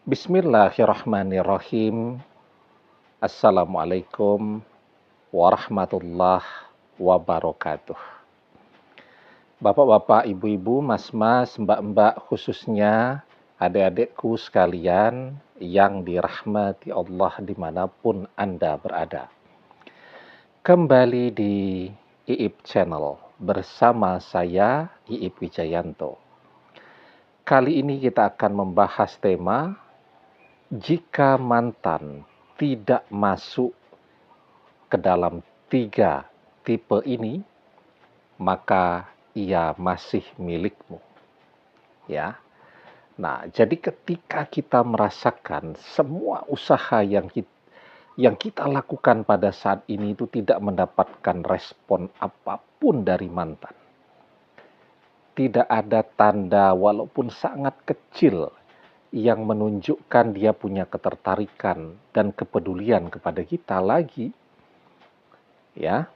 Bismillahirrahmanirrahim. Assalamualaikum warahmatullahi wabarakatuh. Bapak-bapak, ibu-ibu, mas-mas, mbak-mbak, khususnya adik-adikku sekalian yang dirahmati Allah dimanapun Anda berada. Kembali di IIP Channel bersama saya, IIP Wijayanto. Kali ini kita akan membahas tema jika mantan tidak masuk ke dalam 3 tipe ini, maka ia masih milikmu. Ya. Nah, jadi ketika kita merasakan semua usaha yang kita lakukan pada saat ini itu tidak mendapatkan respon apapun dari mantan. Tidak ada tanda walaupun sangat kecil yang menunjukkan dia punya ketertarikan dan kepedulian kepada kita lagi, ya,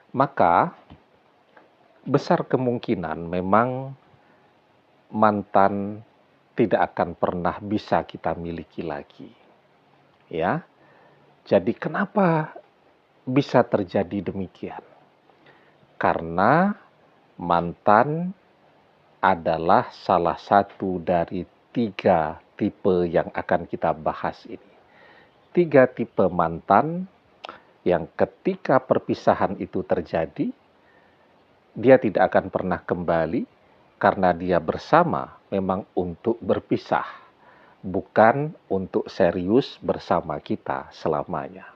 maka besar kemungkinan memang mantan tidak akan pernah bisa kita miliki lagi, ya. Jadi kenapa bisa terjadi demikian? Karena mantan adalah salah satu dari 3 tipe yang akan kita bahas ini. 3 tipe mantan yang ketika perpisahan itu terjadi, dia tidak akan pernah kembali karena dia bersama memang untuk berpisah, bukan untuk serius bersama kita selamanya.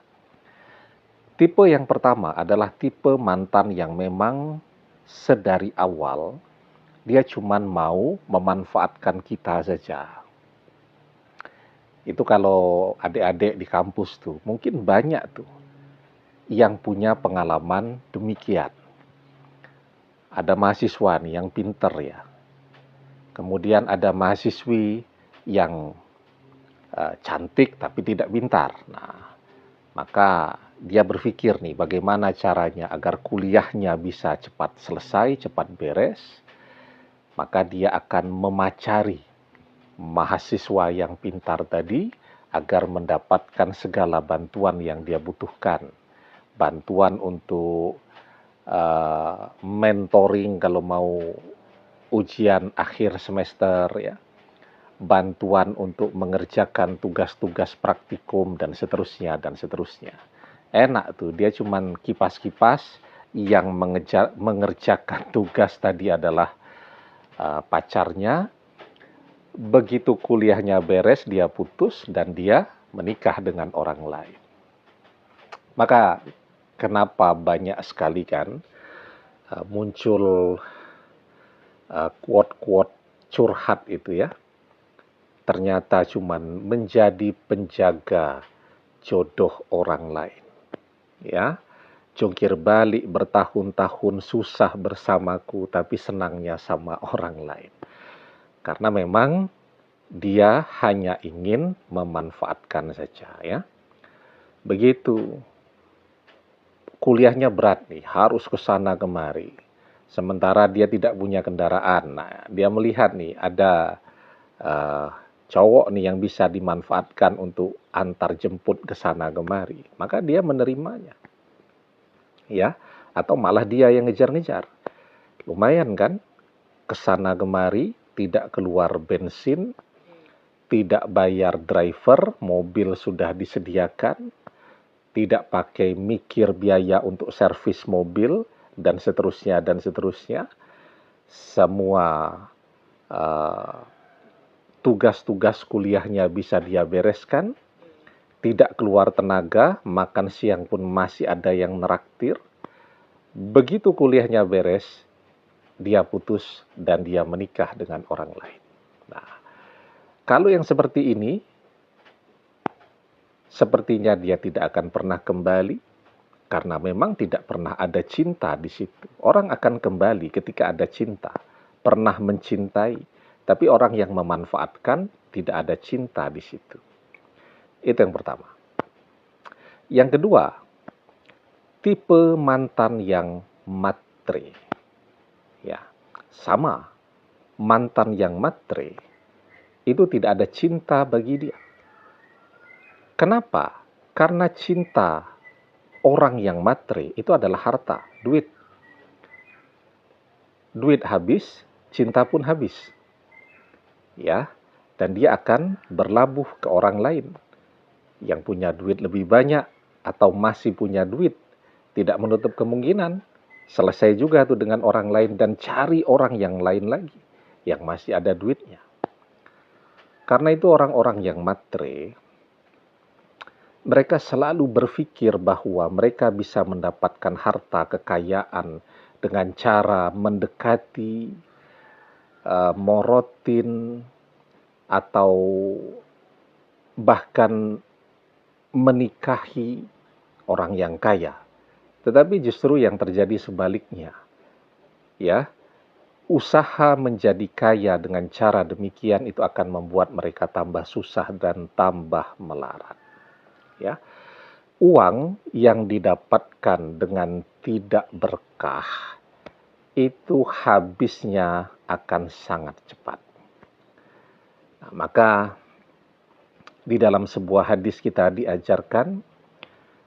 Tipe yang pertama adalah tipe mantan yang memang sedari awal dia cuma mau memanfaatkan kita saja. Itu kalau adik-adik di kampus tuh, mungkin banyak tuh yang punya pengalaman demikian. Ada mahasiswa nih yang pinter ya. Kemudian ada mahasiswi yang cantik tapi tidak pintar. Nah, maka dia berpikir nih bagaimana caranya agar kuliahnya bisa cepat selesai, cepat beres. Maka dia akan memacari mahasiswa yang pintar tadi agar mendapatkan segala bantuan yang dia butuhkan. Bantuan untuk mentoring kalau mau ujian akhir semester, ya. Bantuan untuk mengerjakan tugas-tugas praktikum dan seterusnya dan seterusnya. Enak tuh, dia cuman kipas-kipas, yang mengerjakan tugas tadi adalah pacarnya. Begitu kuliahnya beres, dia putus dan dia menikah dengan orang lain. Maka kenapa banyak sekali kan muncul quote-quote curhat itu ya. Ternyata cuman menjadi penjaga jodoh orang lain. Ya. Jungkir balik bertahun-tahun susah bersamaku tapi senangnya sama orang lain. Karena memang dia hanya ingin memanfaatkan saja ya. Begitu kuliahnya berat nih, harus ke sana kemari. Sementara dia tidak punya kendaraan. Nah, dia melihat nih ada cowok nih yang bisa dimanfaatkan untuk antar jemput ke sana kemari. Maka dia menerimanya. Ya, atau malah dia yang ngejar-ngejar. Lumayan kan? Kesana kemari, tidak keluar bensin, tidak bayar driver, mobil sudah disediakan, tidak pakai mikir biaya untuk servis mobil, dan seterusnya, dan seterusnya. Semua tugas-tugas kuliahnya bisa dia bereskan, tidak keluar tenaga, makan siang pun masih ada yang neraktir. Begitu kuliahnya beres, dia putus dan dia menikah dengan orang lain. Nah, kalau yang seperti ini, sepertinya dia tidak akan pernah kembali, karena memang tidak pernah ada cinta di situ. Orang akan kembali ketika ada cinta, pernah mencintai, tapi orang yang memanfaatkan tidak ada cinta di situ. Itu yang pertama. Yang kedua, tipe mantan yang matre. Ya, sama. Mantan yang matre itu tidak ada cinta bagi dia. Kenapa? Karena cinta orang yang matre itu adalah harta, duit. Duit habis, cinta pun habis. Ya, dan dia akan berlabuh ke orang lain yang punya duit lebih banyak atau masih punya duit. Tidak menutup kemungkinan selesai juga tuh dengan orang lain dan cari orang yang lain lagi yang masih ada duitnya. Karena itu orang-orang yang matre, mereka selalu berpikir bahwa mereka bisa mendapatkan harta kekayaan dengan cara mendekati, morotin, atau bahkan menikahi orang yang kaya. Tetapi justru yang terjadi sebaliknya. Ya, usaha menjadi kaya dengan cara demikian itu akan membuat mereka tambah susah dan tambah melarat. Ya, uang yang didapatkan dengan tidak berkah itu habisnya akan sangat cepat. Nah, maka di dalam sebuah hadis kita diajarkan,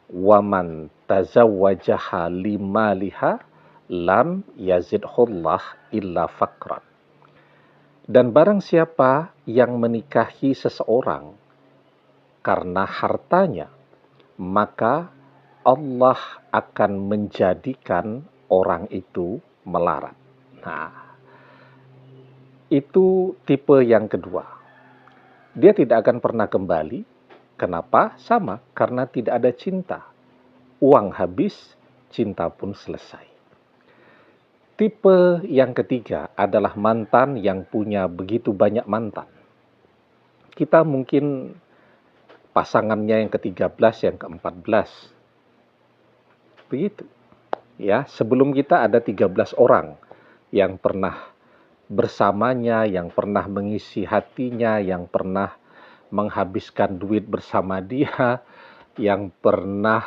waman tazawwajaha limaliha lam yazidhullah illa faqran. Dan barang siapa yang menikahi seseorang karena hartanya, maka Allah akan menjadikan orang itu melarat. Nah, itu tipe yang kedua. Dia tidak akan pernah kembali. Kenapa? Sama, karena tidak ada cinta. Uang habis, cinta pun selesai. Tipe yang ketiga adalah mantan yang punya begitu banyak mantan. Kita mungkin pasangannya yang ke-13, yang ke-14. Begitu. Ya, sebelum kita ada 13 orang yang pernah bersamanya, yang pernah mengisi hatinya, yang pernah menghabiskan duit bersama dia, yang pernah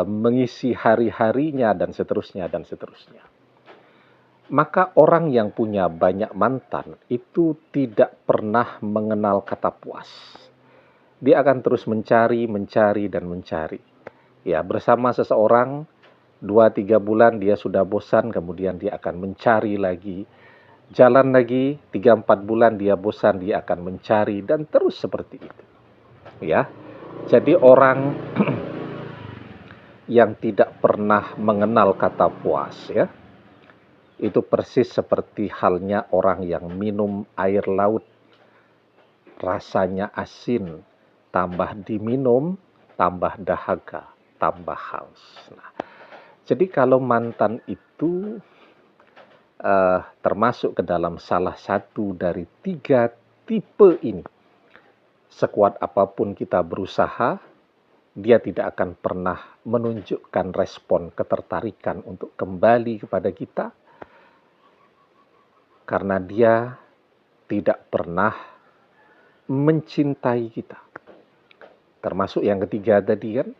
mengisi hari-harinya, dan seterusnya, dan seterusnya. Maka orang yang punya banyak mantan itu tidak pernah mengenal kata puas. Dia akan terus mencari, dan mencari. Ya, bersama seseorang 2-3 bulan dia sudah bosan, kemudian dia akan mencari lagi. Jalan lagi 3-4 bulan dia bosan, dia akan mencari, dan terus seperti itu. Ya. Jadi orang yang tidak pernah mengenal kata puas, ya, itu persis seperti halnya orang yang minum air laut. Rasanya asin, tambah diminum, tambah dahaga, tambah haus. Nah, jadi kalau mantan itu termasuk ke dalam salah satu dari 3 tipe ini, sekuat apapun kita berusaha, dia tidak akan pernah menunjukkan respon ketertarikan untuk kembali kepada kita, karena dia tidak pernah mencintai kita. Termasuk yang ketiga tadi kan,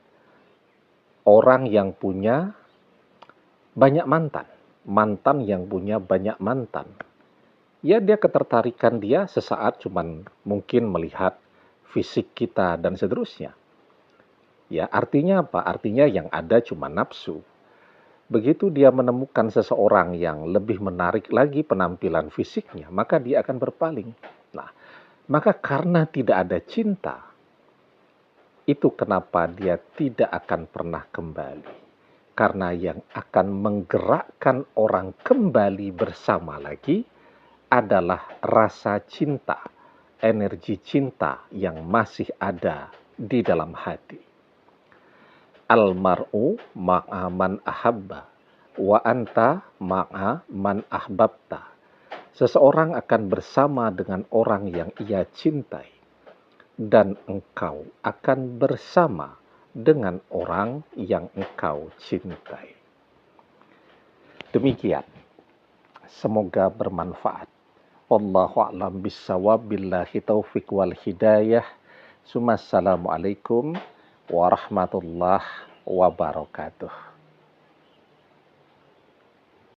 orang yang punya banyak mantan. Mantan yang punya banyak mantan. Ya, dia ketertarikan dia sesaat cuman mungkin melihat fisik kita dan seterusnya. Ya, artinya apa? Artinya yang ada cuma nafsu. Begitu dia menemukan seseorang yang lebih menarik lagi penampilan fisiknya, maka dia akan berpaling. Nah, maka karena tidak ada cinta, itu kenapa dia tidak akan pernah kembali. Karena yang akan menggerakkan orang kembali bersama lagi adalah rasa cinta, energi cinta yang masih ada di dalam hati. Almar'u ma'a man ahabba wa anta ma'a man ahbabta. Seseorang akan bersama dengan orang yang ia cintai, dan engkau akan bersama dengan orang yang engkau cintai. Demikian. Semoga bermanfaat. Wallahu a'lam bissawab, billahi taufiq wal hidayah. Assalamualaikum warahmatullahi wabarakatuh.